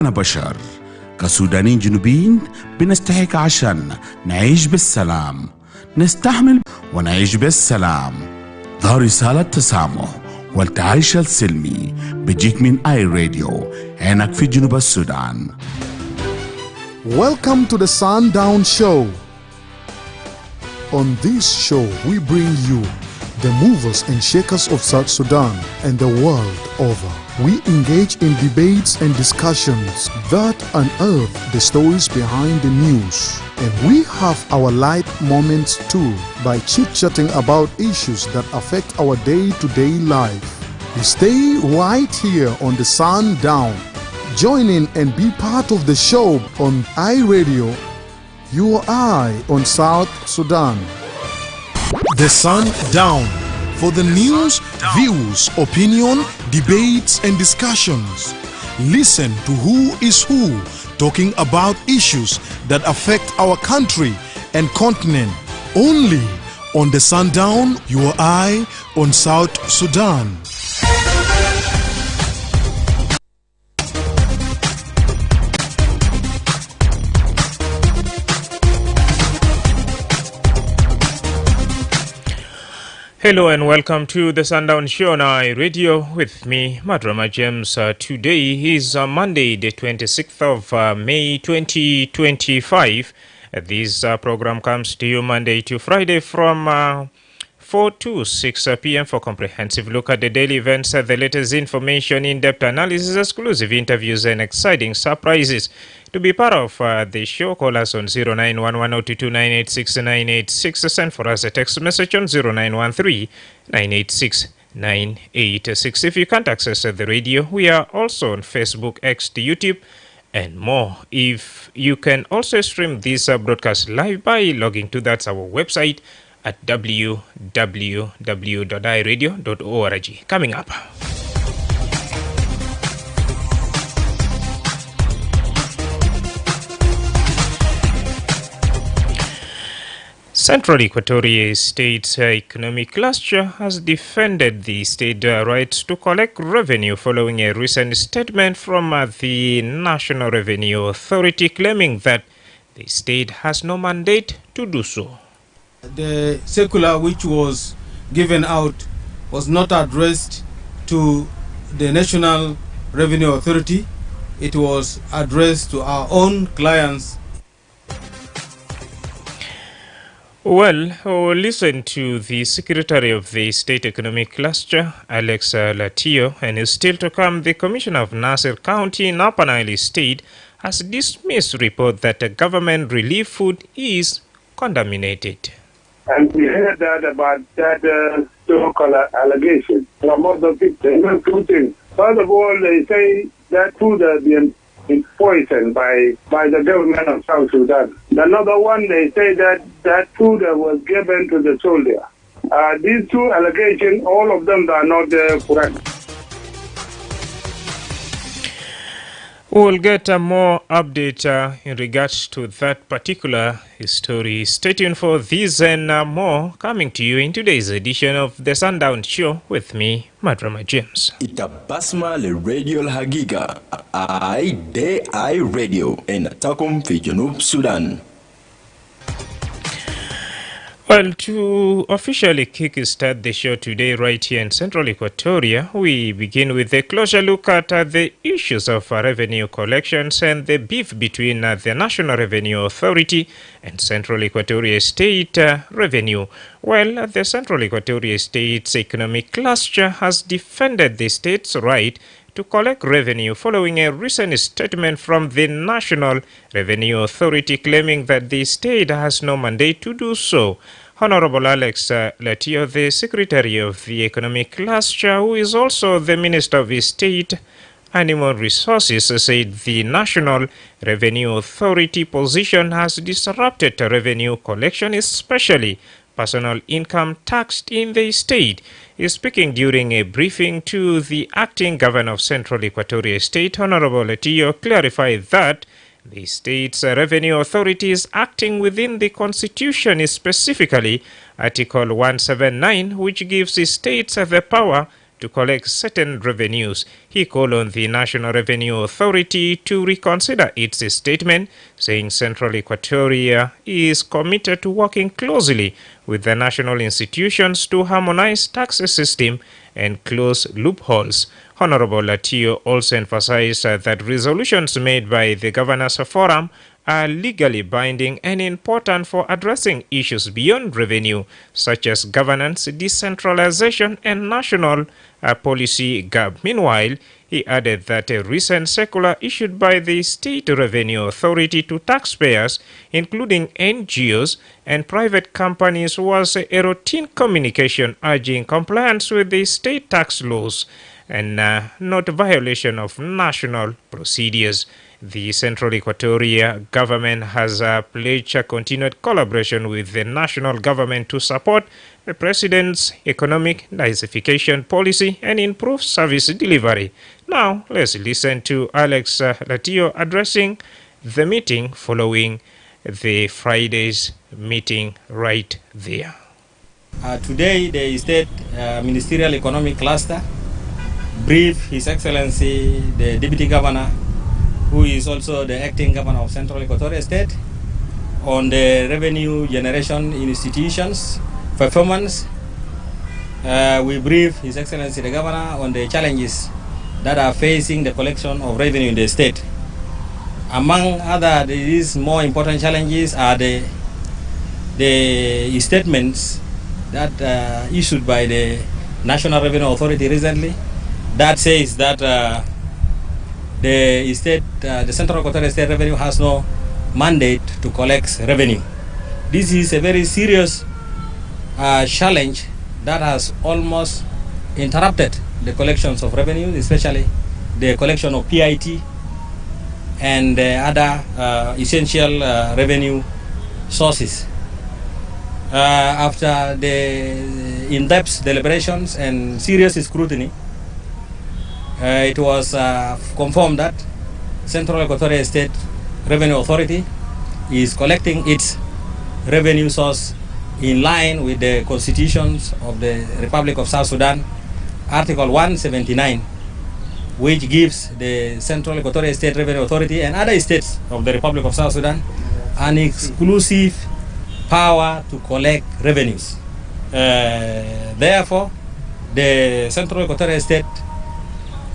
كلنا بشر كسودانيين جنوبيين بنستحق عشان نعيش بالسلام، نستحمل ونعيش بالسلام. ده رسالة تسامح والتعايش السلمي بيجيك من اي راديو هناك في جنوب السودان. Welcome to the Sundown show. On this show we bring you the movers and shakers of South Sudan and the world over. We engage in debates and discussions that unearth the stories behind the news. And we have our light moments too by chit-chatting about issues that affect our day-to-day life. You stay right here on the Sundown. Join in and be part of the show on iRadio, your eye on South Sudan. The Sundown, for the news, views, opinion, debates and discussions. Listen to who is who talking about issues that affect our country and continent. Only on the Sundown, your eye on South Sudan. Hello and welcome to the Sundown Show on iRadio with me, Madrama James. Today is Monday, the 26th of May 2025. This program comes to you Monday to Friday from 4 to 6 p.m. for comprehensive look at the daily events, the latest information, in-depth analysis, exclusive interviews and exciting surprises. To be part of the show, call us on 0911-022-986-986. Send for us a text message on 0913-986-986. If you can't access the radio, we are also on Facebook, X, YouTube, and more. If you can also stream this broadcast live by logging to that's our website at www.iradio.org. Coming up. Central Equatoria State's economic cluster has defended the state rights to collect revenue following a recent statement from the National Revenue Authority claiming that the state has no mandate to do so. The circular which was given out was not addressed to the National Revenue Authority. It was addressed to our own clients. Well, we'll listen to the Secretary of the State Economic Cluster, Alex Latillo, and is still to come. The Commissioner of Nasser County in Upper Nile State has dismissed report that the government relief food is contaminated. And we heard that about that so-called allegation from other people. Two things. First of all, they say that food has been poisoned by the government of South Sudan. Another one, they say that food was given to the soldier. These two allegations, all of them are not correct. We'll get a more update in regards to that particular story. Stay tuned for this and more coming to you in today's edition of the Sundown Show with me, Madrama James. Itabasma le radio Hagiga, I radio in Takum fi Junub Sudan. Well, to officially kickstart the show today right here in Central Equatoria, we begin with a closer look at the issues of revenue collections and the beef between the National Revenue Authority and Central Equatoria State Revenue. Well, the Central Equatoria State's economic cluster has defended the state's right to collect revenue following a recent statement from the National Revenue Authority claiming that the state has no mandate to do so. Honorable Alex Latillo, the Secretary of the Economic Cluster, who is also the Minister of State Animal Resources, said the National Revenue Authority position has disrupted revenue collection, especially personal income taxed in the state. Speaking during a briefing to the acting governor of Central Equatoria State, Honorable Latillo clarified that the state's revenue authority is acting within the constitution, specifically Article 179, which gives the states the power to collect certain revenues. He called on the National Revenue Authority to reconsider its statement, saying Central Equatoria is committed to working closely with the national institutions to harmonize tax system and close loopholes. Honorable Latio also emphasized that resolutions made by the Governors Forum are legally binding and important for addressing issues beyond revenue, such as governance, decentralization, and national policy gap. Meanwhile, he added that a recent circular issued by the State Revenue Authority to taxpayers, including NGOs and private companies, was a routine communication urging compliance with the state tax laws and not violation of national procedures. The Central Equatoria government has pledged a continued collaboration with the national government to support the president's economic diversification policy and improve service delivery. Now, let's listen to Alex Latio addressing the meeting following the Friday's meeting right there. Today, the State Ministerial Economic Cluster briefed His Excellency the Deputy Governor, who is also the acting governor of Central Equatoria State, on the revenue generation institutions performance. We brief His Excellency the Governor on the challenges that are facing the collection of revenue in the state. Among other these more important challenges are the statements that issued by the National Revenue Authority recently that says that the Central Equatorial State Revenue has no mandate to collect revenue. This is a very serious challenge that has almost interrupted the collections of revenue, especially the collection of PIT and other essential revenue sources. After the in-depth deliberations and serious scrutiny, it was confirmed that Central Equatorial State Revenue Authority is collecting its revenue source in line with the constitutions of the Republic of South Sudan, Article 179, which gives the Central Equatorial State Revenue Authority and other states of the Republic of South Sudan an exclusive power to collect revenues. Therefore, the Central Equatorial State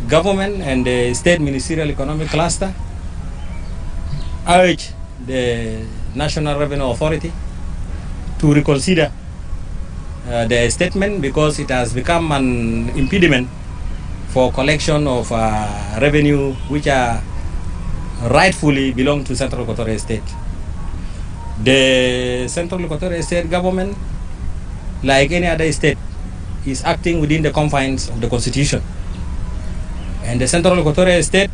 Government and the State Ministerial Economic Cluster urge the National Revenue Authority to reconsider their statement, because it has become an impediment for collection of revenue which are rightfully belong to Central Equatorial State. The Central Equatorial State Government, like any other state, is acting within the confines of the Constitution. And the Central Equatorial State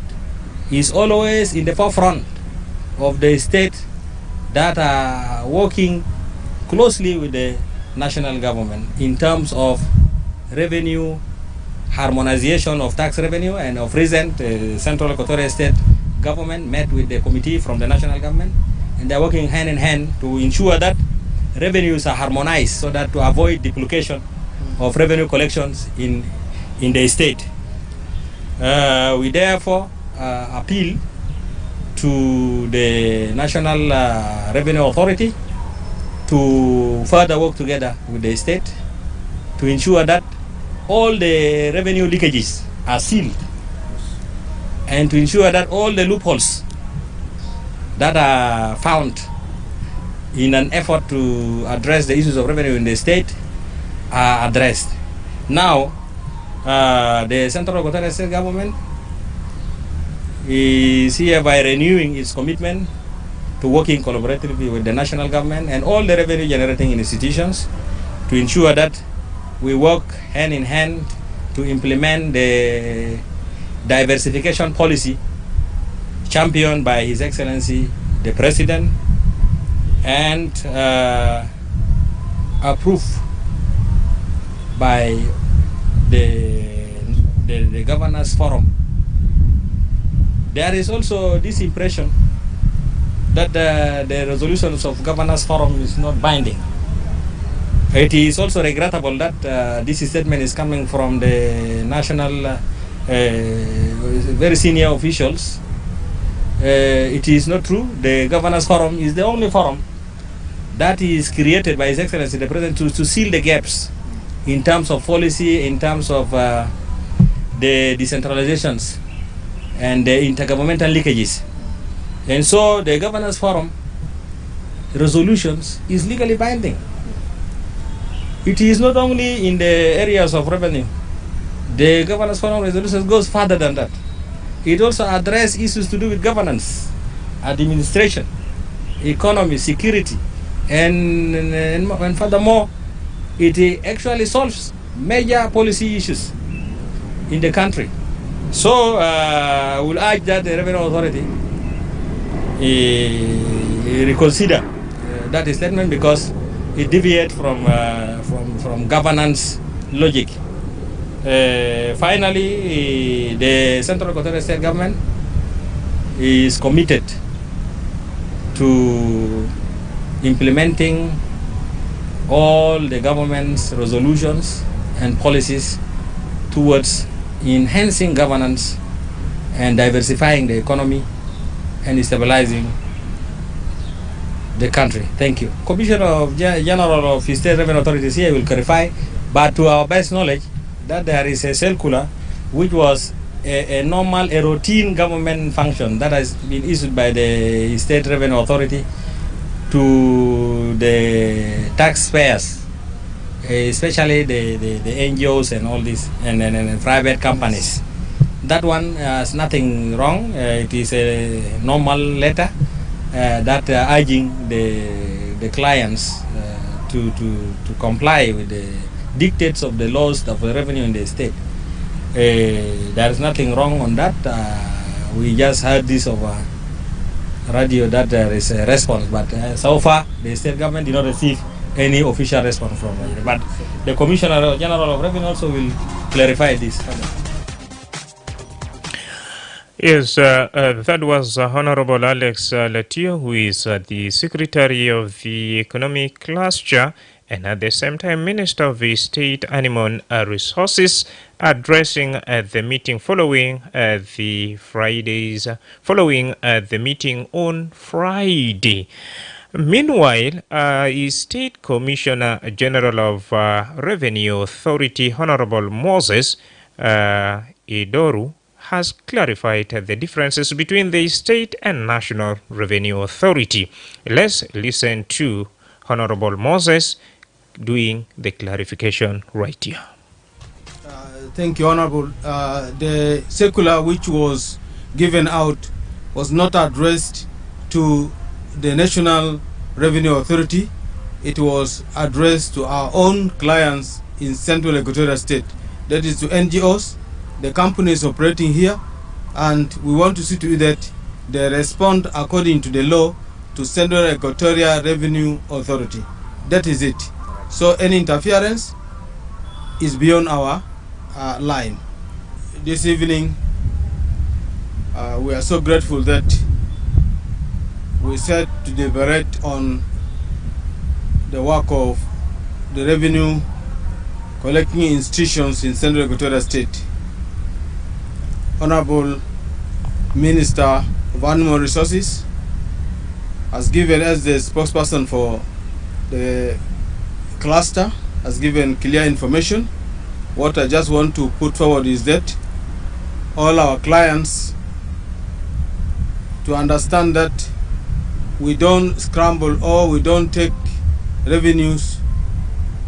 is always in the forefront of the state that are working closely with the national government in terms of revenue harmonization of tax revenue. And of recent, Central Equatorial State Government met with the committee from the national government, and they're working hand in hand to ensure that revenues are harmonized so that to avoid duplication of revenue collections in the state. We therefore appeal to the National Revenue Authority to further work together with the state to ensure that all the revenue leakages are sealed, and to ensure that all the loopholes that are found in an effort to address the issues of revenue in the state are addressed. Now, the Central Equatorial State Government is hereby renewing its commitment to working collaboratively with the national government and all the revenue generating institutions to ensure that we work hand in hand to implement the diversification policy championed by His Excellency the President and approved by the Governors Forum. There is also this impression that the resolutions of Governors Forum is not binding. It is also regrettable that this statement is coming from the national very senior officials. It is not true. The Governors Forum is the only forum that is created by His Excellency the President to seal the gaps in terms of policy, in terms of the decentralizations and the intergovernmental leakages. And so the Governors Forum resolutions is legally binding. It is not only in the areas of revenue. The Governors Forum resolutions goes further than that. It also addresses issues to do with governance, administration, economy, security, and furthermore, it actually solves major policy issues in the country. So I will urge that the Revenue Authority reconsider that statement because it deviates from governance logic. Finally, the Central Equatorial State Government is committed to implementing all the government's resolutions and policies towards enhancing governance and diversifying the economy and stabilizing the country. Thank you. Commissioner General of State Revenue Authorities here will clarify, but to our best knowledge, that there is a circular which was a routine government function that has been issued by the State Revenue Authority to the taxpayers, especially the NGOs and all this, and private companies. That one has nothing wrong. It is a normal letter that urging the clients to comply with the dictates of the laws of the revenue in the state. There is nothing wrong on that. We just heard this over radio that there is a response, but so far the state government did not receive any official response from it. But the Commissioner General of Revenue also will clarify this. Yes, that was Honorable Alex Latio, who is the Secretary of the Economic Cluster and at the same time Minister of the State Animal Resources, addressing the meeting following the meeting on Friday. Meanwhile, State Commissioner General of Revenue Authority, Honorable Moses Idoru, has clarified the differences between the state and national revenue authority. Let's listen to Honorable Moses doing the clarification right here. Thank you, Honorable. The circular which was given out was not addressed to the National Revenue Authority. It was addressed to our own clients in Central Equatorial State. That is to NGOs, the companies operating here, and we want to see to it that they respond according to the law to Central Equatorial Revenue Authority. That is it. So any interference is beyond our line. This evening, we are so grateful that we set to deliberate on the work of the revenue collecting institutions in Central Equatorial State. Honorable Minister of Animal Resources has given us the spokesperson for the cluster, has given clear information. What I just want to put forward is that all our clients to understand that we don't scramble or we don't take revenues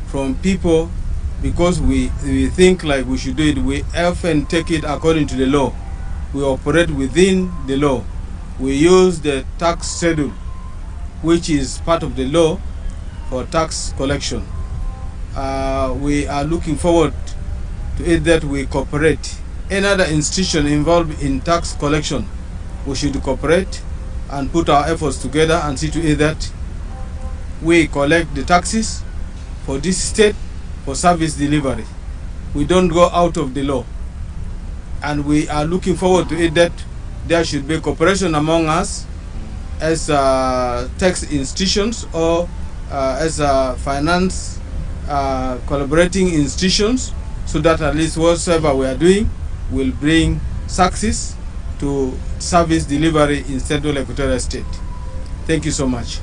from people because we think like we should do it. We often take it according to the law. We operate within the law. We use the tax schedule, which is part of the law for tax collection. We are looking forward to it that we cooperate. Any other institution involved in tax collection, we should cooperate and put our efforts together and see to it that we collect the taxes for this state for service delivery. We don't go out of the law. And we are looking forward to it that there should be cooperation among us as tax institutions or as finance collaborating institutions, so that at least whatsoever we are doing will bring success to service delivery in Central Equatorial State. Thank you so much.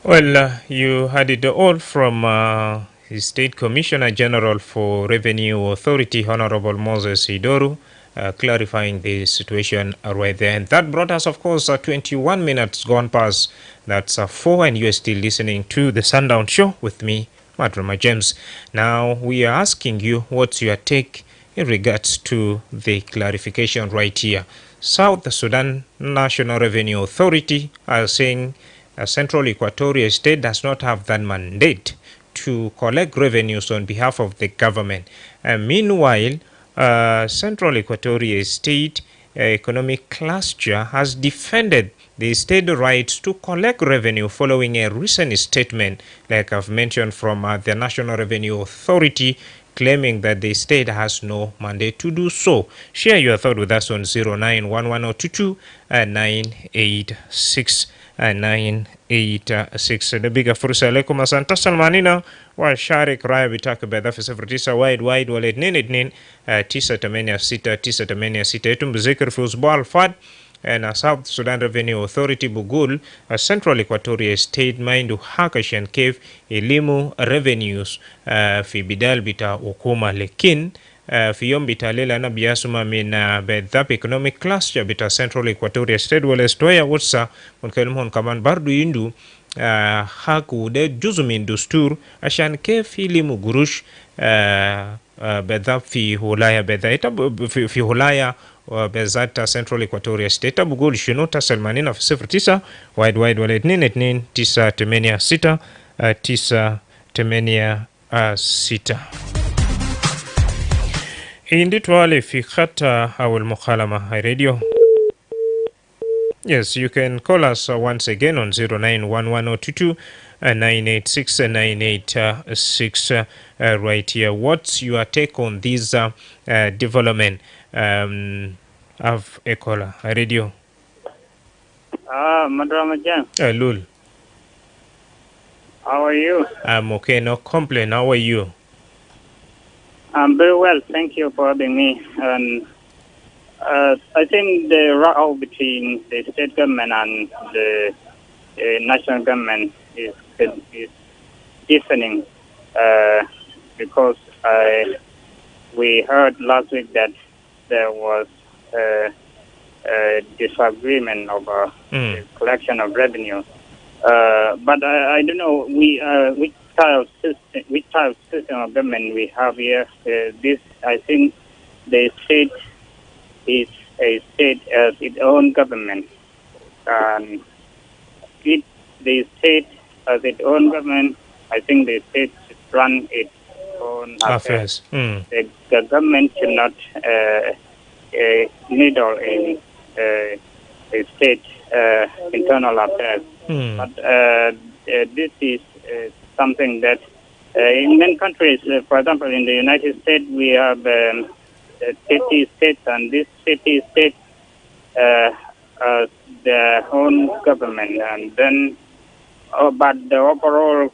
Well, you had it all from the State Commissioner General for Revenue Authority, Honorable Moses Idoru, clarifying the situation right there. And that brought us, of course, 21 minutes gone past. That's 4, and you are still listening to the Sundown Show with me, Madrama James. Now, we are asking you what's your take in regards to the clarification right here. South Sudan National Revenue Authority are saying Central Equatorial State does not have that mandate to collect revenues on behalf of the government. Meanwhile, Central Equatorial State Economic Cluster has defended the state rights to collect revenue following a recent statement, like I've mentioned, from the National Revenue Authority, claiming that the state has no mandate to do so. Share your thought with us on 0911022986. 986. Nabiga fursa lekum, asante salmanina wa sharik raya bitaka bedha fi 09 wide wale 22 986 yetum bizikr fi usbu al-fad na South Sudan Revenue Authority bugul Central Equatorial State mindu hakashan kef elimu revenues fi bidal bita hukuma, lekin في يوم بتالي أنا بياسما من بالذات economic cluster بتا Central Equatorial State والاستوية وسا ونكلمهم كمان برضو يندو حقو ده جزء من دستور عشان كيف يلمو قروش بالذات في ولاية بالذات في ولاية بالذات Central Equatorial State. بقول شنو تسلمانين في 09 وايد ولا 22 986 986. Indi tuwale fi khata awal mukhalama hai radio. Yes, you can call us once again on 091102 986 986 right here. What's your take on this development of a caller? Radio. Madrama Jan. Lul. How are you? I'm okay, no complaint. How are you? I'm very well, thank you for having me. And I think the row between the state government and the national government is deepening because we heard last week that there was a disagreement over the collection of revenue. But I don't know which type of system of government we have here. This, I think, the state is a state as its own government, and the state as its own government, I think the state should run its own affairs. The government should not meddle in a state internal affairs. But this is something that in many countries, for example, in the United States, we have 50 states, and this 50 states their own government, and then, but the overall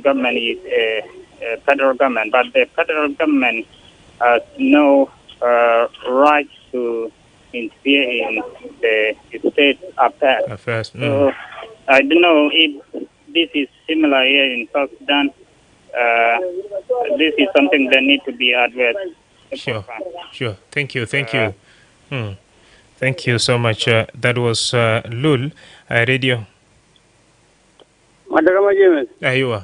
government is a federal government, but the federal government has no right to interfere in the state affairs. So I don't know if this is similar here in South Sudan. This is something that needs to be addressed. Sure. Thank you. Thank you so much. That was Lul Radio. Madrama James. Aywa.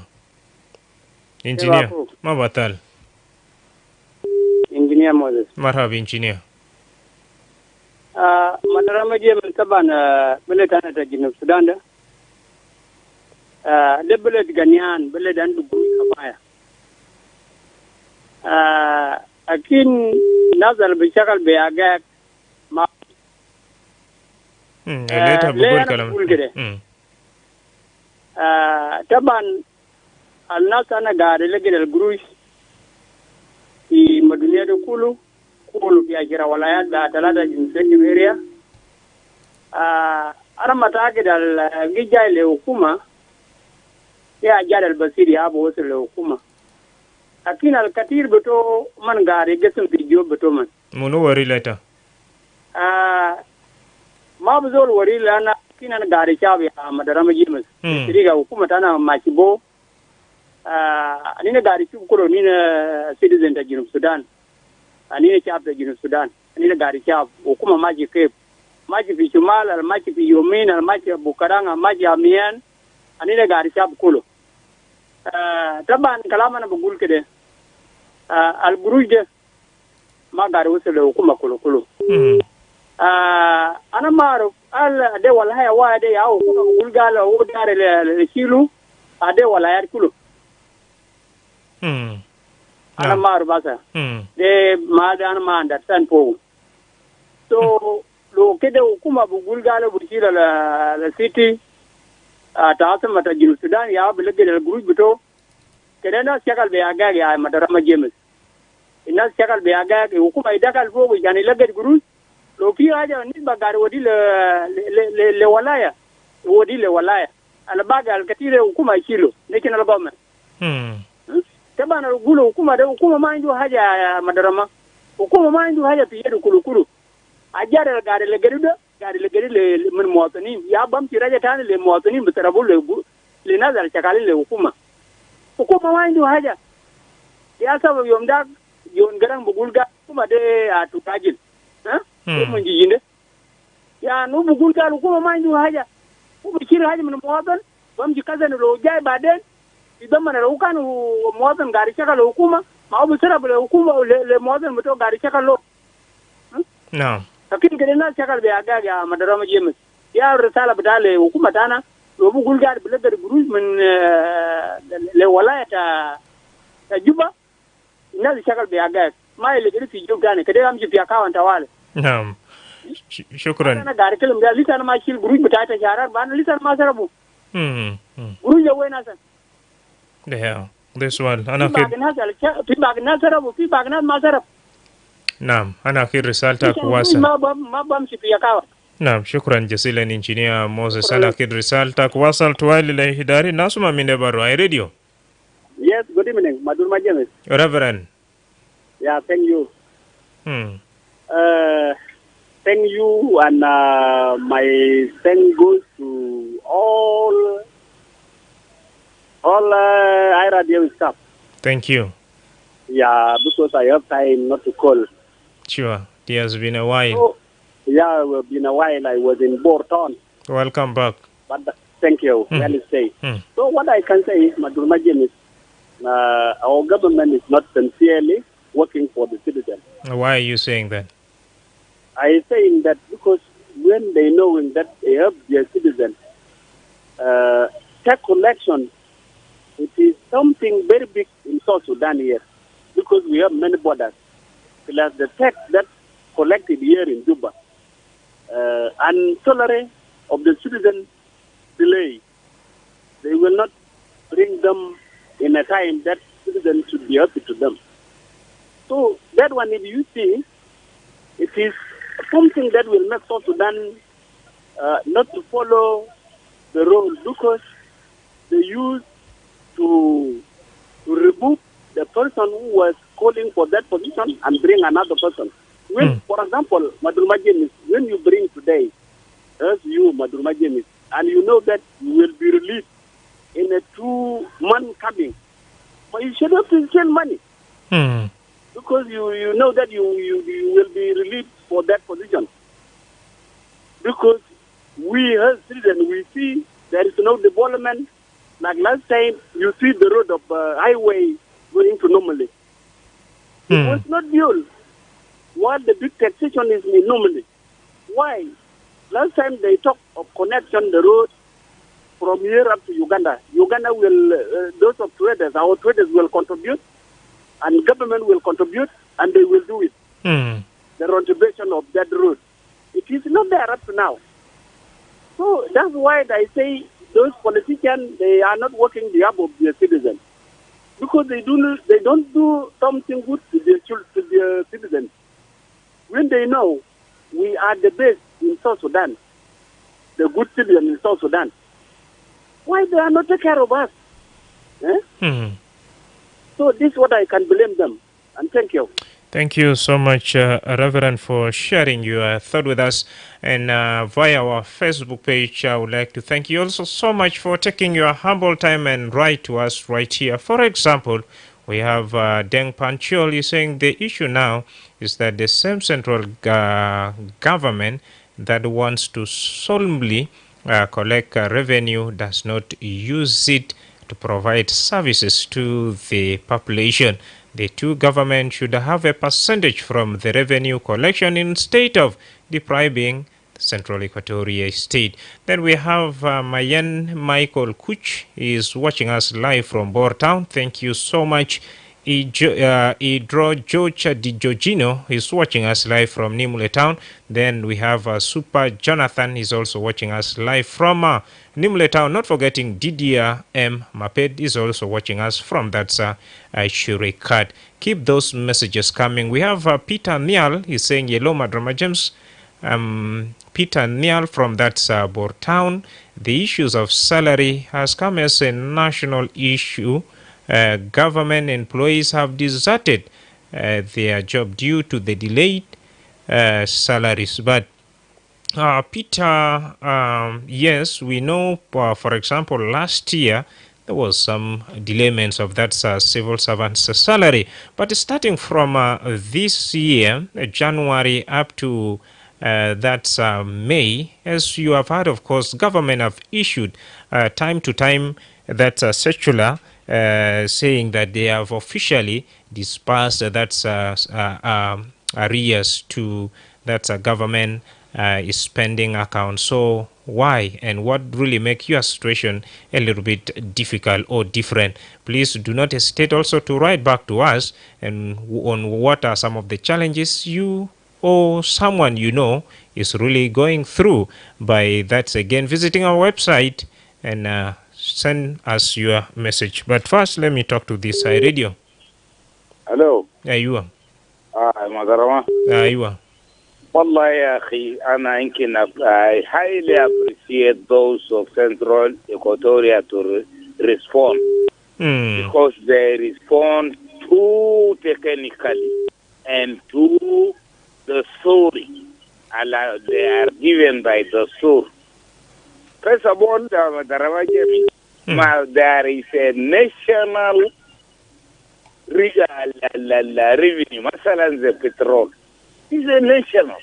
Engineer. Mabatal. Engineer Moses. Marhaba engineer. Madrama James taban beletana ta Junub Sudan da. Da belet Ganian belet dan dugu kafaya. Akin nazar bishakal beagak ma later bugul kalam taban alnas ana gade legel grush fi madunia do kulu fi ajira walayat da talata jinseti area ana matake dal gijale hukuma ya jadal basiri ya bo wasu hukuma akin alkatir beto man gare gesun video beto man munu wari leta ma bu zol wari lana kinan gare chabe a madarama jimas riga hukuma tana makibo ni na gare ci ko ni na citizen ta Junub Sudan ani ne chap ta Junub Sudan ni na gare chap hukuma maji ke maji fi Shumal al maji fi Yomin al maji Bukaranga maji Amian ani ne gare chap kulo taban kalama na bugul kede al buruj ma gare wasu da hukuma kulo ana maro al de wala haya wa de ya hukuma gulgala o dare le shilu ade wala yar kulo ana maro basa de ma da ana ma understand po so lo kede hukuma bugulgala burshila la city ta asama ta Junub Sudan ya bilage da buruj bito kede na shakal be aga ya Madrama James ina shakal be aga hukuma idakal fogo yani lagad buruj lo ki haja ni bagare wodi le walaya wodi le walaya ala baga al katire hukuma kilo lekin al government tabana gulo hukuma da hukuma ma ndio haja ya Madrama hukuma ma ndio haja fiye da kulukulu ajara gare le garuda gare le gari le min muwatanin ya bam ci raja tani le muwatanin bitarabu le nazar chakali le hukuma ma ndio haja ya sababu yomda yon garang bugulga kuma de atukajil mun jinde ya no bugul galu kuma ma ndu haja ko bikira haja mun muwatan bam ji kazan ro jay baden idan man ro kan muwatan gari chaka lo hukuma ma bu sara bule hukuma le muwatan muto gari chaka lo no takin gele na chaka be aga ga Madrama James ya risala badale hukuma tana ro bugul gar bule gar buruj min le walayata ta juba ina chaka be aga ma ile gari fi jugane kade am ji fi akawanta wale نعم شكرا انا قاعد اتكلم ده لسه انا ماشي الجروج بتاعت الشهرات بعد لسه ما سربوا جروج وين هسه ده سؤال انا في باقي الناس سربوا في باقي الناس ما سرب نعم انا اخير رسالتك واصل ما بمشي في كاوة نعم شكرا جزيلا انجينير موسى انا اخير رسالتك واصل توالي الهداري الناس ما من بارو اي راديو Yes, good evening, Madrama James. Reverend. Yeah, thank you. Thank you, and my thank goes to all iRadio staff. Thank you. Yeah, because I have time not to call. Sure, it has been a while. So, yeah, it's been a while. I was in Borton. Welcome back. But thank you. Well say. So what I can say is, Madrama James, our government is not sincerely working for the citizen. Why are you saying that? I saying that because when they knowing that they help their citizens, tax collection, it is something very big in South Sudan here, because we have many borders. Plus the tax that collected here in Juba, and salary of the citizen delay, they will not bring them in a time that citizens should be happy to them. So that one, if you see, it is something that will make South Sudan not to follow the rules, because they used to remove the person who was calling for that position and bring another person. When, for example, Madrama James, when you bring today, as you, Madrama James, and you know that you will be released in a 2-month coming, but you should have to send money. Because you know that you will be released for that position. Because we as citizens, we see there is no development. Like last time, you see the road of highway going to normally. It was not built. What the big taxation is normally. Why? Last time they talked of connection the road from here up to Uganda. Uganda will, those of traders, our traders will contribute, and government will contribute, and they will do it. The retribution of that road. It is not there up to now. So that's why I say those politicians, they are not working the job of their citizens. Because they don't do something good to their citizens. When they know we are the best in South Sudan, the good citizens in South Sudan, why they are not taking care of us? Eh? Mhm. So this is what I can blame them. And thank you. Thank you so much, Reverend, for sharing your thought with us. And via our Facebook page, I would like to thank you also so much for taking your humble time and write to us right here. For example, we have Deng Pancholi saying the issue now is that the same central government that wants to solemnly collect revenue does not use it to provide services to the population. The two governments should have a percentage from the revenue collection instead of depriving the Central Equatoria State. Then we have Mayen Michael Kuch is watching us live from Boertown. Thank you so much. Idro George Di Giorgino is watching us live from Nimule Town. Then we have Super Jonathan is also watching us live from Nimule Town. Not forgetting Didier M. Maped is also watching us from that Shurikat. Keep those messages coming. We have Peter Nial. He's saying yellow Madrama James. Peter Nial from that Boertown. The issues of salary has come as a national issue. Government employees have deserted their job due to the delayed salaries. But Peter, yes, we know, for example, last year there was some delayment of that civil servant's salary. But starting from this year, January up to that's May, as you have heard, of course, government have issued time to time that circular saying that they have officially dispersed that's arrears to that government spending account. So why and what really make your situation a little bit difficult or different? Please do not hesitate also to write back to us and on what are some of the challenges you or someone you know is really going through by that's again visiting our website and send us your message. But first, let me talk to this radio. Hello. أيوة. Madrama. أيوة. والله يا أخي أنا يمكن I highly appreciate those of Central Equatoria to respond because they respond too technically and too the story they are given by the source. First of all, there is a national revenue. مثلا the petrol is a national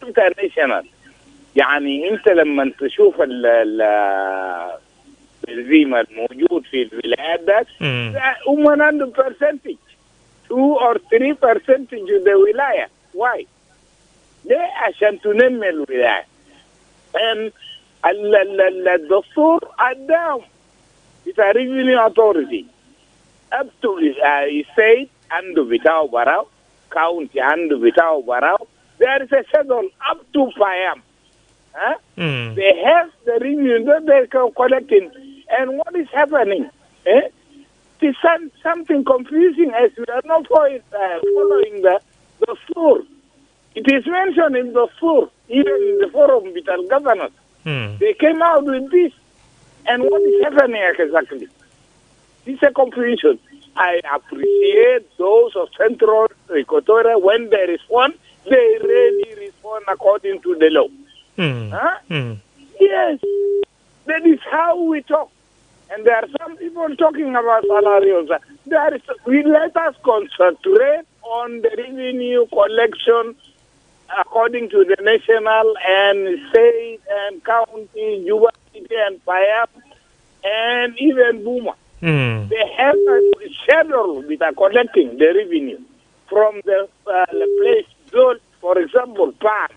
international. يعني انت لما تشوف البنزين الموجود في الولايات ده هم عنده percentage 2 or 3% الولاية. Why؟ ليه؟ عشان تنمي الولاية. And الدستور قدام it's a revenue authority up to state عنده بتاعه براو county عنده بتاعه براو. There is a schedule up to Payam. They have the revenue that they are collecting. And what is happening? It is something confusing as we are not following the floor. It is mentioned in the floor, even in the forum with our governors. They came out with this. And what is happening exactly? It's a confusion. I appreciate those of Central Equatoria when they respond. They really respond according to the law. Yes, that is how we talk. And there are some people talking about salaries. Let us concentrate on the revenue collection according to the national and state and county, Juba City and Payam, and even Buma. They have a schedule with collecting the revenue from the place. Zol, for example, Palm.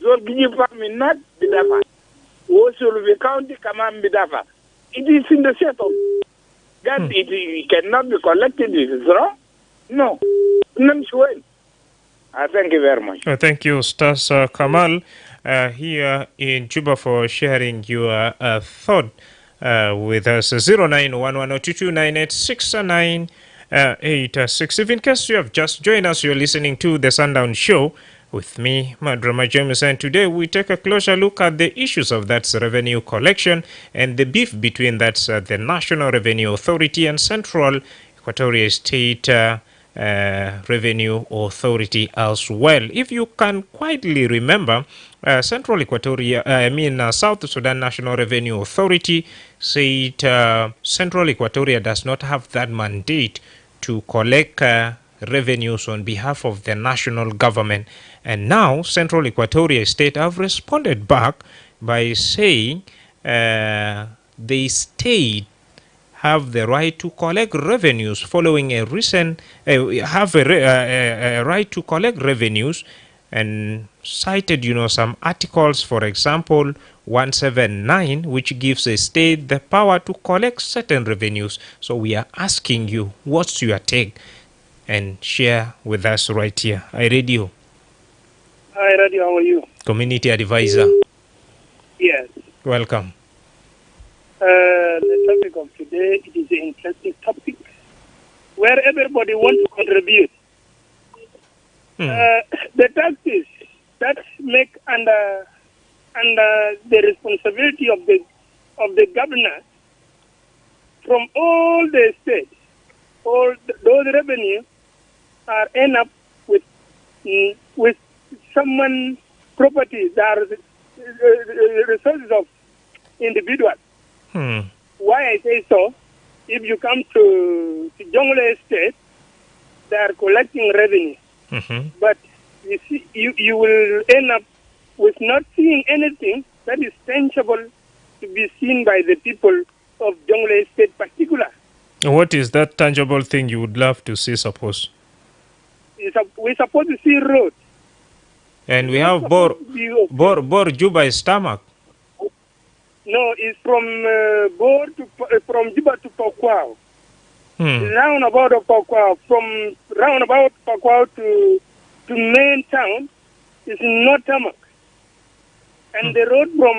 Zol Giji Palm in Nat, Bidafa. Wosulvi County, Kamam Bidafa. It is in the settle. That it cannot be collected, it is wrong? No. Thank you very much. Thank you, Stas Kamal, here in Juba for sharing your thought with us. 0911-229-8696. If in case you have just joined us, you're listening to the Sundown Show, with me, Madrama James, and today we take a closer look at the issues of that revenue collection and the beef between the National Revenue Authority and Central Equatorial State Revenue Authority as well. If you can quietly remember, South Sudan National Revenue Authority said Central Equatoria does not have that mandate to collect revenues on behalf of the national government. And now Central Equatoria State have responded back by saying the state have the right to collect revenues following a recent right to collect revenues, and cited some articles, for example 179, which gives a state the power to collect certain revenues. So we are asking you, what's your take? And share with us right here. I read you. Hi, Radio. How are you? Community advisor. Yes. Welcome. The topic of today, it is an interesting topic where everybody wants to contribute. The taxes that make under the responsibility of the governor from all the states, all those revenues are end up with someone properties that are resources of individuals. Why I say so? If you come to Jongle Estate, they are collecting revenue, but you see, you will end up with not seeing anything that is tangible to be seen by the people of Jongle Estate, particular. What is that tangible thing you would love to see? Suppose we're supposed to see roads, and we have Bor Juba stomach. No, it's from from Juba to Pokwao. Roundabout of Pokwao, from roundabout Pokwao to main town is not tarmac, and the road from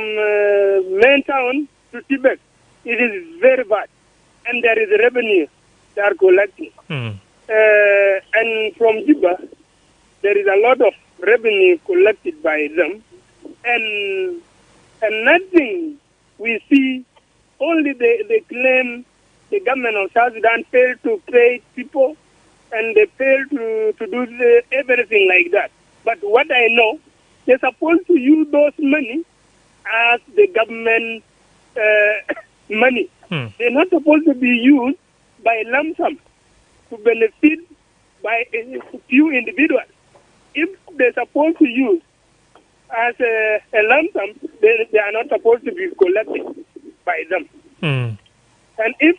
main town to Tibet, it is very bad, and there is revenue they are collecting. And from Juba, there is a lot of revenue collected by them, and nothing. We see only they claim the government of South Sudan failed to pay people, and they failed to do everything like that. But what I know, they're supposed to use those money as the government money. They're not supposed to be used by lump sum to benefit by a few individuals. If they're supposed to use as a lump sum, they are not supposed to be collected by them. And if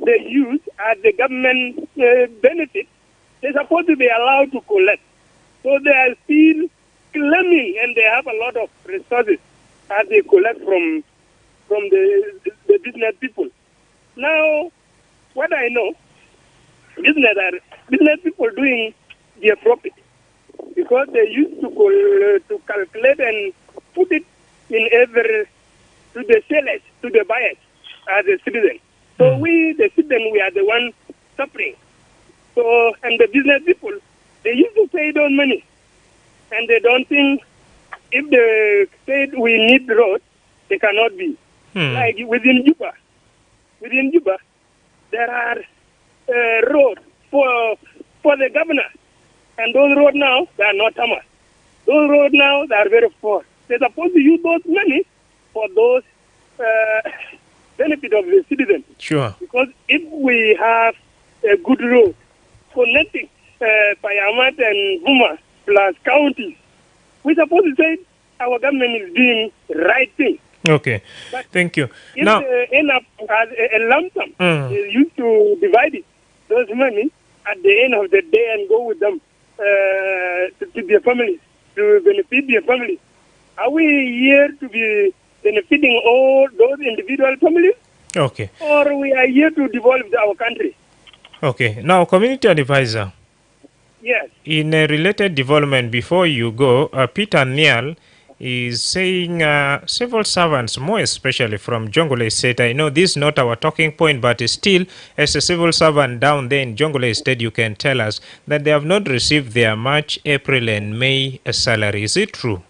they use as the government benefit, they're supposed to be allowed to collect. So they are still claiming, and they have a lot of resources as they collect from the business people. Now, what I know, business people doing their profit, because they used to calculate and put it in every, to the sellers, to the buyers as a citizen. So we, the citizen, we are the ones suffering. So, and the business people, they used to pay those money, and they don't think if they said we need roads, they cannot be. Like within Juba, there are roads for the governor. And those roads now, they are not tarmac. Those roads now, they are very poor. They're supposed to use those money for those benefit of the citizens. Sure. Because if we have a good road connecting Payamat and Buma plus counties, we're supposed to say our government is doing the right thing. Okay. But thank you. If Now, they end up as a lump sum, they used to divide it, those money at the end of the day, and go with them to their families, to benefit their families. Are we here to be benefiting all those individual families? okay. Or we are here to develop our country? Okay. Now, community advisor. Yes. In a related development, before you go, Peter Nial is saying civil servants, more especially from Jonglei State. I know this is not our talking point, but still, as a civil servant down there in Jonglei State, you can tell us that they have not received their March, April, and May salary. Is it true?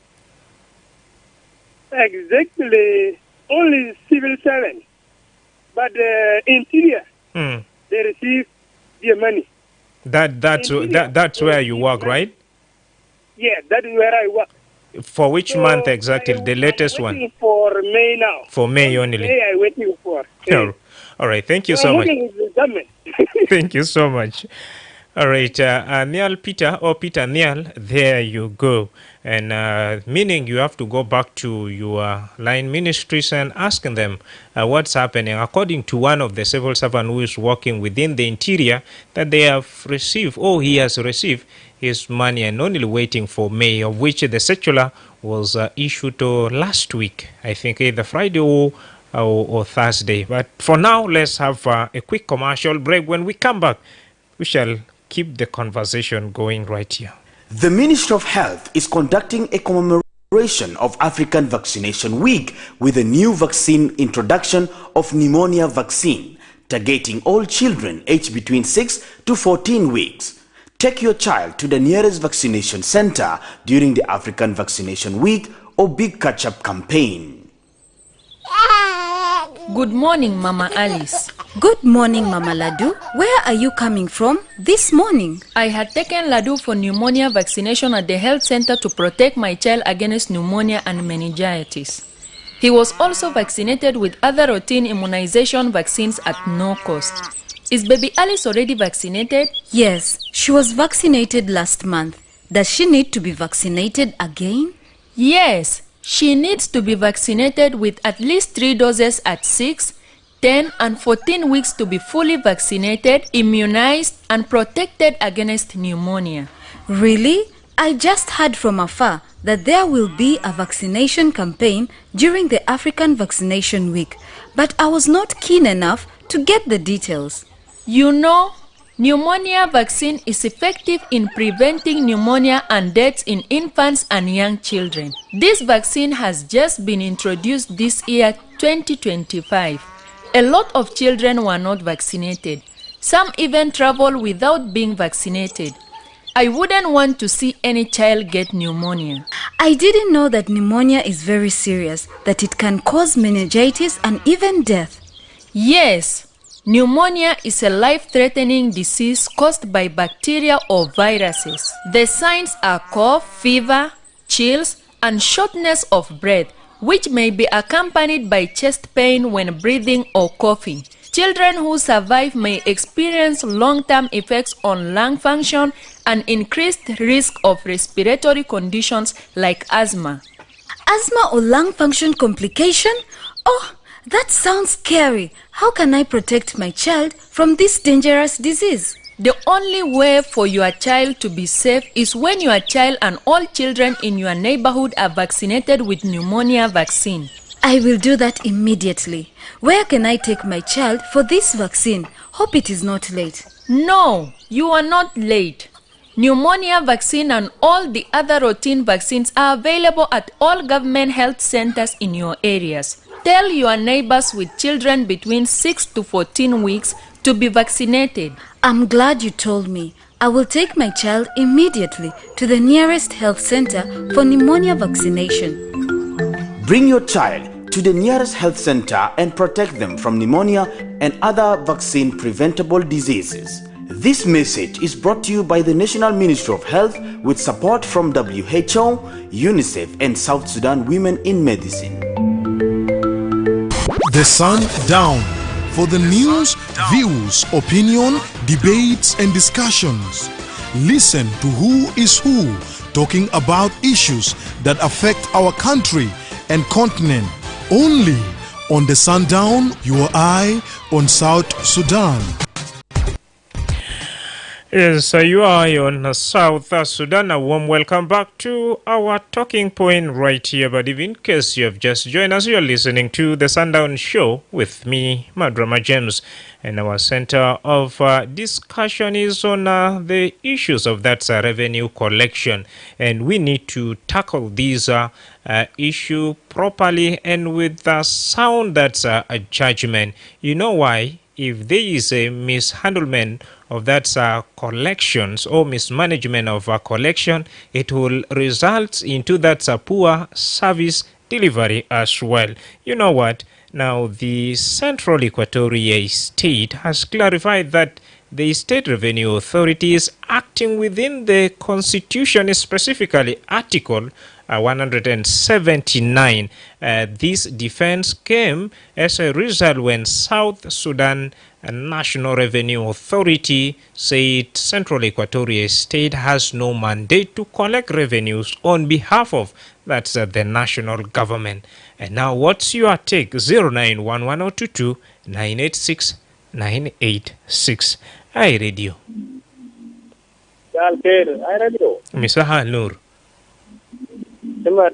Exactly. Only civil servants. But interior, they receive their money. That's where you work, right? Yeah, that is where I work. For which month exactly? The latest one? Waiting for May now. For May only. May I'm waiting for. All right. Thank you so much. Government. Thank you so much. All right, Niall Peter, or Peter Niall, there you go. And meaning you have to go back to your line ministries and asking them what's happening. According to one of the civil servants who is working within the interior, that they have received, he has received his money and only waiting for May, of which the circular was issued last week, I think either Friday or Thursday. But for now, let's have a quick commercial break. When we come back, we shall keep the conversation going right here. The Ministry of Health is conducting a commemoration of African Vaccination Week with a new vaccine introduction of pneumonia vaccine, targeting all children aged between 6 to 14 weeks. Take your child to the nearest vaccination center during the African Vaccination Week or Big Catch-up campaign. Good morning, Mama Alice. Good morning, Mama Ladu. Where are you coming from this morning? I had taken Ladu for pneumonia vaccination at the health center to protect my child against pneumonia and meningitis. He was also vaccinated with other routine immunization vaccines at no cost. Is baby Alice already vaccinated? Yes, she was vaccinated last month. Does she need to be vaccinated again? Yes. She needs to be vaccinated with at least 3 doses at 6, 10, and 14 weeks to be fully vaccinated, immunized, and protected against pneumonia. Really? I just heard from afar that there will be a vaccination campaign during the African Vaccination Week, but I was not keen enough to get the details. You know, pneumonia vaccine is effective in preventing pneumonia and deaths in infants and young children. This vaccine has just been introduced this year, 2025. A lot of children were not vaccinated. Some even travel without being vaccinated. I wouldn't want to see any child get pneumonia. I didn't know that pneumonia is very serious, that it can cause meningitis and even death. Yes. Pneumonia is a life-threatening disease caused by bacteria or viruses. The signs are cough, fever, chills, and shortness of breath, which may be accompanied by chest pain when breathing or coughing. Children who survive may experience long-term effects on lung function and increased risk of respiratory conditions like asthma. Asthma or lung function complication? Oh, that sounds scary. How can I protect my child from this dangerous disease? The only way for your child to be safe is when your child and all children in your neighborhood are vaccinated with pneumonia vaccine. I will do that immediately. Where can I take my child for this vaccine? Hope it is not late. No, you are not late. Pneumonia vaccine and all the other routine vaccines are available at all government health centers in your areas. Tell your neighbors with children between 6 to 14 weeks to be vaccinated. I'm glad you told me. I will take my child immediately to the nearest health center for pneumonia vaccination. Bring your child to the nearest health center and protect them from pneumonia and other vaccine-preventable diseases. This message is brought to you by the National Ministry of Health with support from WHO, UNICEF, and South Sudan Women in Medicine. The Sundown, for the news, views, opinion, debates, and discussions. Listen to who is who talking about issues that affect our country and continent. Only on the Sundown, your eye on South Sudan. Yes, you are on South Sudan. A warm welcome back to our talking point right here. But if in case you have just joined us, you're listening to the Sundown Show with me, Madrama James. And our center of discussion is on the issues of that revenue collection. And we need to tackle this issue properly and with sound that's a judgment. You know why? If there is a mishandlement of that collections or mismanagement of a collection, it will result into that poor service delivery as well. You know what? Now, the Central Equatoria State has clarified that the State Revenue Authority is acting within the Constitution, specifically Article 179. This defense came as a result when South Sudan National Revenue Authority said Central Equatoria State has no mandate to collect revenues on behalf of the national government. And now what's your take? 091122 986 986. I radio. I radio. Mr. Halur.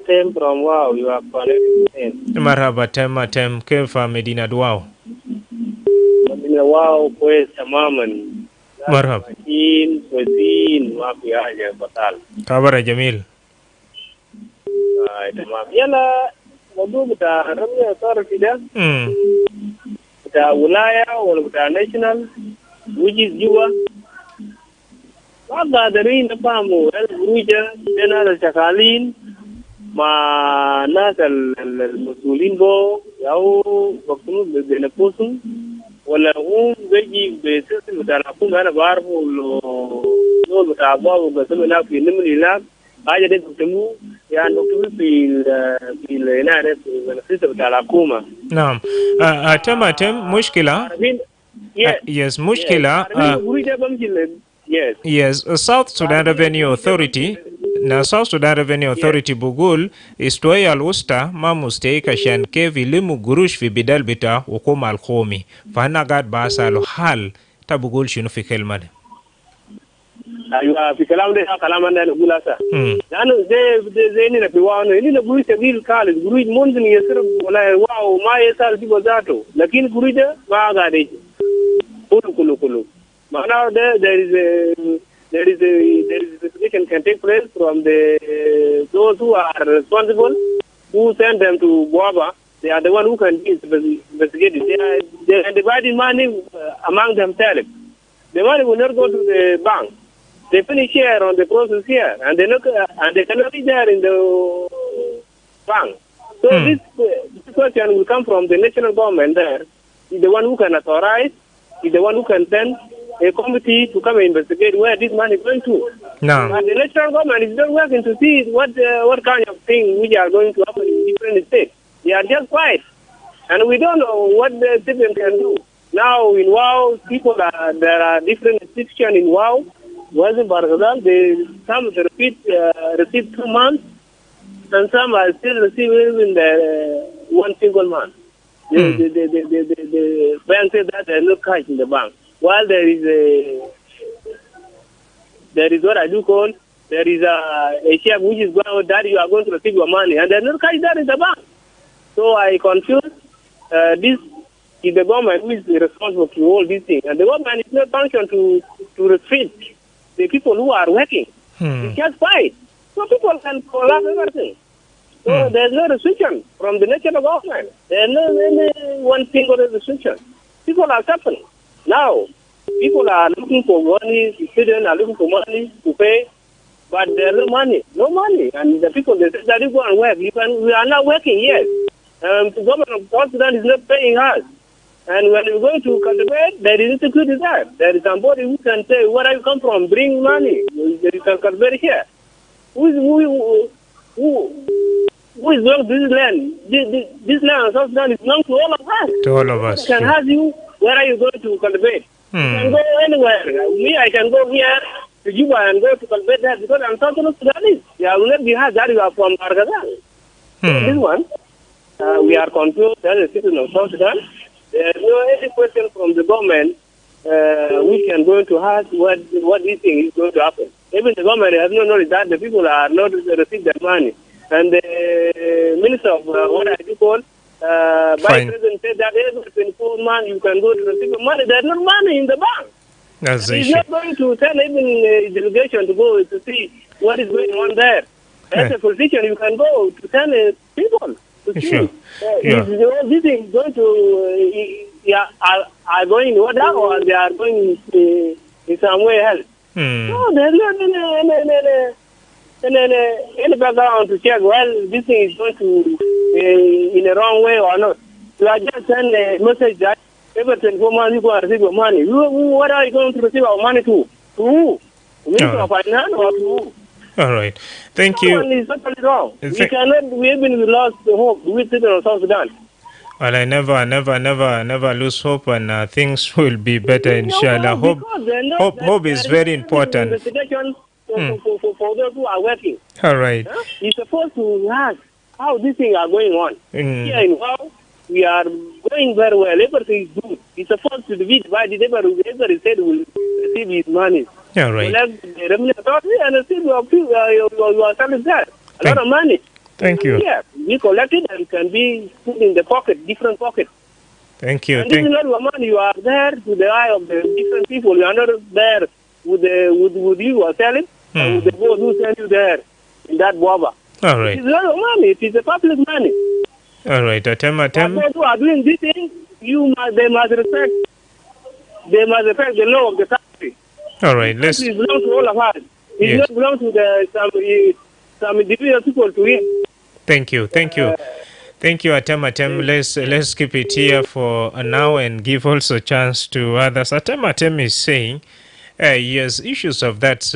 Tem from Wow, you are connected. Marhaba tem kefa Medina Dwao. Medina Wow, pues tamaman. Marhaba. Kwezin, wapi aja batal. Kabara Jamil. Tamam. Yala, modu kita Revenue Authority dah. Kita wilaya, wala kita national, which is Juba. Wada dari na pamu, Ruja, dena da Chakalin, ma nasal المسؤولين بو ياو بقتنو بنفسهم ولا هم بيجي بسيستم بتاع الحكومة أنا بعرفه لو بتاع أبواب وقسم هناك في نمل هناك حاجة دي بتسموه يعني بكتبه في هنا في السيستم بتاع الحكومة. نعم. أتم مشكلة. Yes, مشكلة. Yes, South Sudan Revenue Authority. Na South Sudan Revenue Authority bugul istoya al-usta ma mustahika shan kevi limu gurush fi bidal bita hukuma al-khomi fana gad basa hal ta bugul shinu fi kelma de aywa fi kalam de kalam anda gula sa nanu ze ni na biwano ni na guru sabil kal guru monzin yesir wala wow ma yesal dibo zato lakin guru de ma ga de kulu mana there is investigation can take place from those who are responsible, who send them to Guava. They are the one who can investigate it. They are dividing money among themselves. The money will not go to the bank. They finish here on the process here, and they cannot be there in the bank. So this question will come from the national government there. Is the one who can authorize, is the one who can send a committee to come and investigate where this money is going to. No. And the national government is not working to see what kind of thing which are going to happen in different states. They are just quiet. And we don't know what the citizen can do. Now in WOW, there are different institutions in WOW. Was in Bargadal, some receive 2 months, and some are still receiving in the 1 single month. The bank said that there is no cash in the bank. While there is what I do call, there is a check which is going out that you are going to receive your money, and there is no cash there in the bank. So I confuse this is the government who is responsible for all these things, and the government is not functioned to restrict the people who are working. It's just fight, so people can collapse everything. So there is no restriction from the national government. There is no any one single restriction. People are suffering. Now, people are looking for money, students are looking for money to pay, but there is no money. And the people, they say that you go and work. We are not working yet. The government of South Sudan is not paying us. And when we go to cultivate, there is insecurity there. There is somebody who can say, where you come from, bring money. You can cultivate here. Who is belong to this land? This land of South Sudan belongs to all of us. To all of us. I can ask you, where are you going to cultivate? You can go anywhere. Me, I can go here to Juba and go to cultivate that because I'm South Sudanese. I will not be asked that you are from Bargadal. So this one, we are confused as a citizen of South Sudan. There is no any question from the government we can going to ask what this thing is going to happen. Even the government has no knowledge that the people are not receive their money. And the minister of what I do call, Vice President said that every 24 months you can go to receive the money. There's no money in the bank. That's the He's issue. not going to tell even delegation to go to see what is going on there. As a politician, you can go to tell people to see. Sure. This thing is going to, are going in order or they are going in some way else. No, there's not any background to check, well, this thing is going to in a wrong way or not. You are just sending a message that every 24 months you go and receive your money. What are you going to receive our money to? To who? Minister of Finance or to who? All right. Thank Someone you. is totally wrong. We even lost the hope with citizens of South Sudan. Well, I never lose hope, and things will be better, inshallah. Hope is very important. Investigation for those who are working. All right. You're supposed to ask how these things are going on. Here in Wow, we are going very well. Everything is good. It's supposed to be divided. Every state will receive his money. All right. Collect the revenue authority and receive your service there. A lot of money. Thank you. Yeah, we collect it and can be put in the pocket, different pockets. Thank you. And this is not your money. You are there to the eye of the different people. You are not there with you or selling. With the boss who send you there in that boba. All right. It is not your money. It is the public money. All right. Atem. Those who are doing this thing, they must respect. They must respect the law of the country. All right. Let's. It belongs to all of us. It does not belong to some individual people to him. Thank you, Atem. Let's keep it here for now and give also chance to others. Atem is saying, yes, issues of that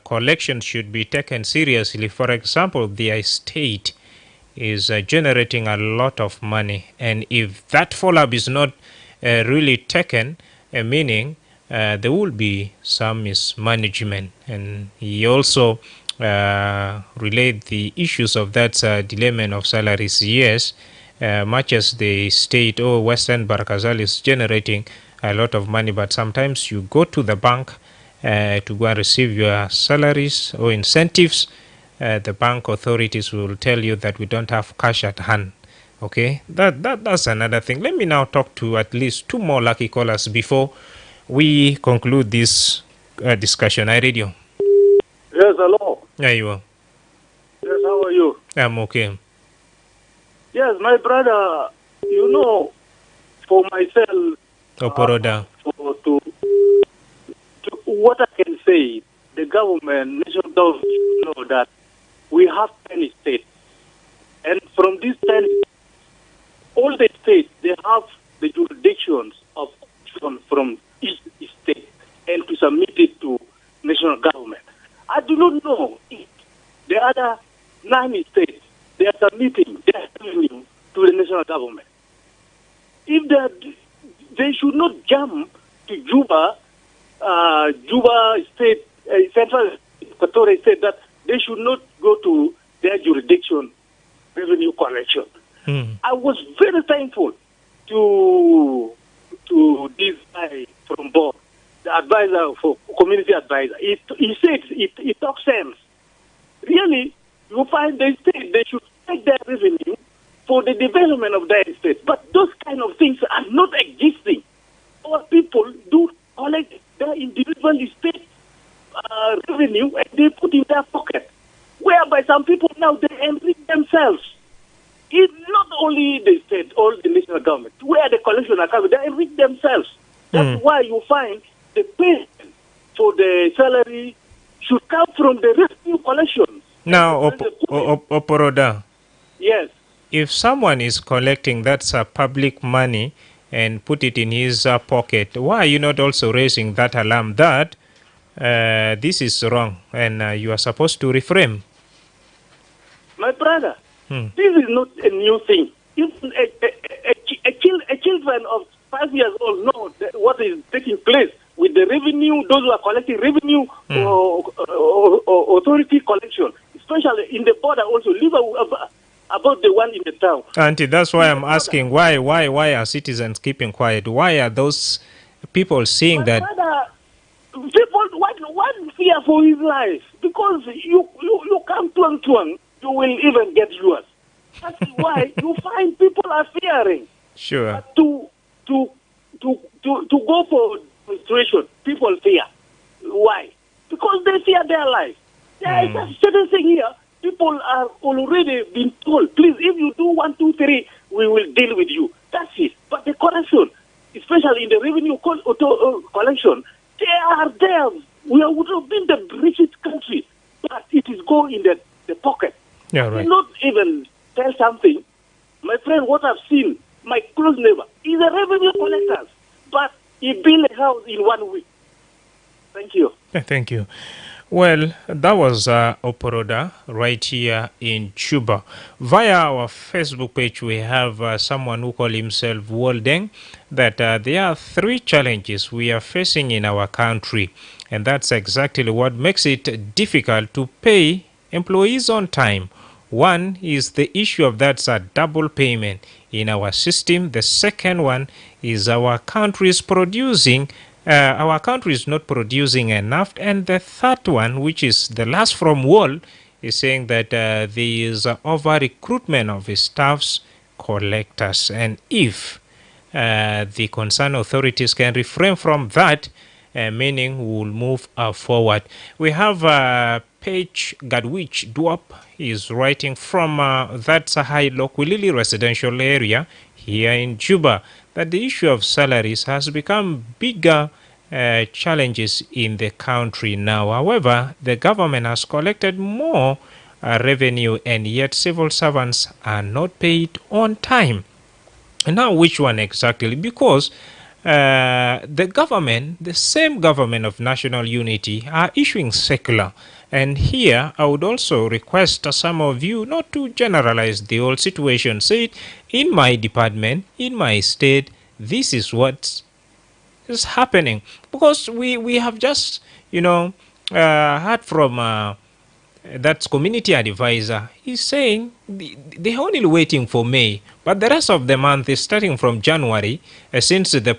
collection should be taken seriously. For example, the estate is generating a lot of money, and if that follow-up is not really taken, meaning there will be some mismanagement. And he also relate the issues of that delayment of salaries. Yes, much as the state or Western Barakazal is generating a lot of money, but sometimes you go to the bank to go and receive your salaries or incentives, the bank authorities will tell you that we don't have cash at hand. Okay, that's another thing. Let me now talk to at least two more lucky callers before we conclude this discussion. I read you. Yes, hello. There you are. Yes, how are you? I'm okay. Yes, my brother, for myself, Oporoda. To what I can say, the government, national government, should know that we have 10 states. And from these 10, all the states, they have the jurisdictions of from each state and to submit it to national government. I do not know if the other 9 states, they are submitting their revenue to the national government. If they should not jump to Juba State, Central Equatorial State, that they should not go to their jurisdiction revenue collection. I was very thankful to this guy from board, the advisor for community advisor. He said it talks sense. Really, you find the state, they should take their revenue for the development of their state. But those kind of things are not existing. Our people do collect their individual state revenue and they put in their pocket. Whereby some people now, they enrich themselves. It's not only the state or the national government, where the collection are coming, they enrich themselves. That's why you find the payment for the salary should come from the revenue collection. Now, Oporoda. Yes. If someone is collecting that's public money and put it in his pocket, why are you not also raising that alarm that this is wrong and you are supposed to reframe? My brother, this is not a new thing. Even a children of 5 years old know what is taking place with the revenue, those who are collecting revenue or authority collection, especially in the border also, live about the one in the town. Auntie, that's why I'm asking why are citizens keeping quiet? Why are those people seeing that. Brother, people, what fear for his life? Because you come to you will even get yours. That's why you find people are fearing. Sure. To go for demonstration, people fear. Why? Because they fear their life. There is a certain thing here. People are already been told, please, if you do 1, 2, 3, we will deal with you. That's it. But the corruption, especially in the revenue collection, they are there. We would have been the richest country, but it is going in the pocket. Yeah, right. Not even tell something. My friend, what I've seen, my close neighbor, is a revenue collector, but he built a house in 1 week. Thank you. Thank you. Well, that was Oporoda right here in Juba. Via our Facebook page, we have someone who calls himself Woldeng, that there are 3 challenges we are facing in our country, and that's exactly what makes it difficult to pay employees on time. One is the issue of that's a double payment in our system. The second one is our country is not producing enough. And the third one, which is the last from Wall, is saying that there is over-recruitment of staffs, collectors. And if the concerned authorities can refrain from that, meaning we will move forward. We have Page Gadwich Duop is writing from that's a high Lokwilili residential area here in Juba, that the issue of salaries has become bigger challenges in the country now. However, the government has collected more revenue, and yet civil servants are not paid on time. And now which one exactly? Because the government, the same government of national unity, are issuing circular. And here, I would also request some of you not to generalize the whole situation. Say it, in my department, in my state, this is what is happening. Because we have just, heard from that's community advisor. He's saying they're only waiting for May, but the rest of the month is starting from January. Since the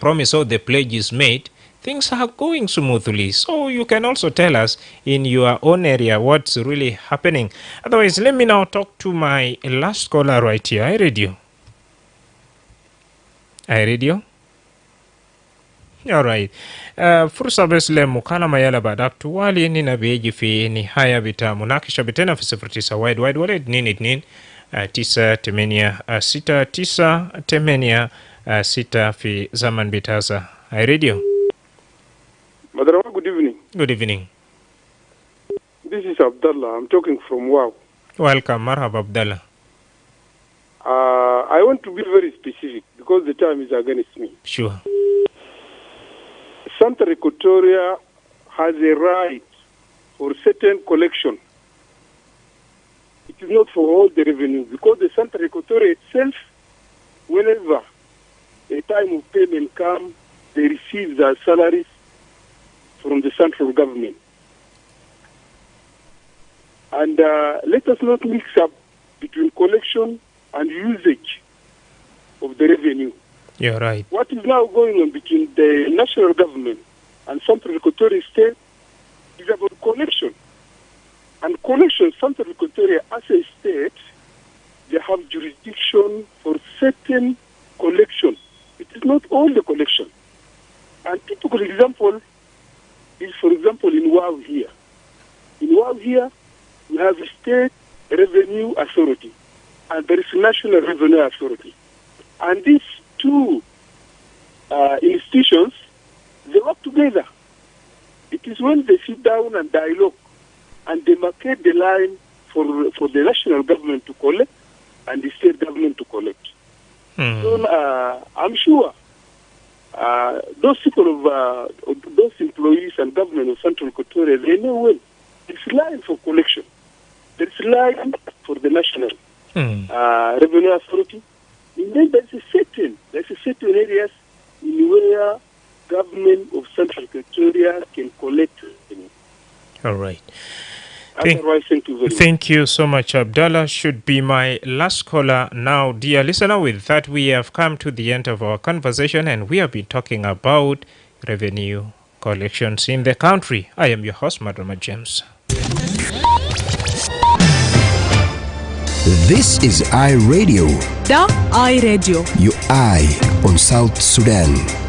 promise or the pledge is made, things are going smoothly. So you can also tell us in your own area what's really happening. Otherwise, let me now talk to my last caller right here. I read you. All right. Fursa basi le mukala mayala badaktu wali nina beji fi nihaya bitamu nakisha bitena fi 09 wide wale nini 9 fi zaman bitaza. I read you. Madrama, good evening. Good evening. This is Abdullah. I'm talking from Wow. Welcome, Marhaba Abdullah. I want to be very specific because the time is against me. Sure. Central Equatoria has a right for certain collection. It is not for all the revenue because the Central Equatoria itself, whenever a time of payment comes, they receive their salaries from the central government. And let us not mix up between collection and usage of the revenue. You're right. What is now going on between the national government and Central Equatoria state is about collection. And collection, Central Equatoria as a state, they have jurisdiction for certain collection. It is not all the collection. And typical example is, for example, in Wow here. In Wow here, we have a state revenue authority and there is national revenue authority. And these two institutions, they work together. It is when they sit down and dialogue and they market the line for the national government to collect and the state government to collect. So I'm sure those people of those employees and government of Central Equatoria, they know well. There's line for collection. There's line for the national revenue authority. And then there's a certain areas in where government of Central Equatoria can collect revenue. All right. Otherwise, thank you very much. Thank you so much, Abdallah. Should be my last caller now. Dear listener, with that, we have come to the end of our conversation, and we have been talking about revenue collections in the country. I am your host, Madrama James. This is iRadio. The iRadio. Your eye on South Sudan.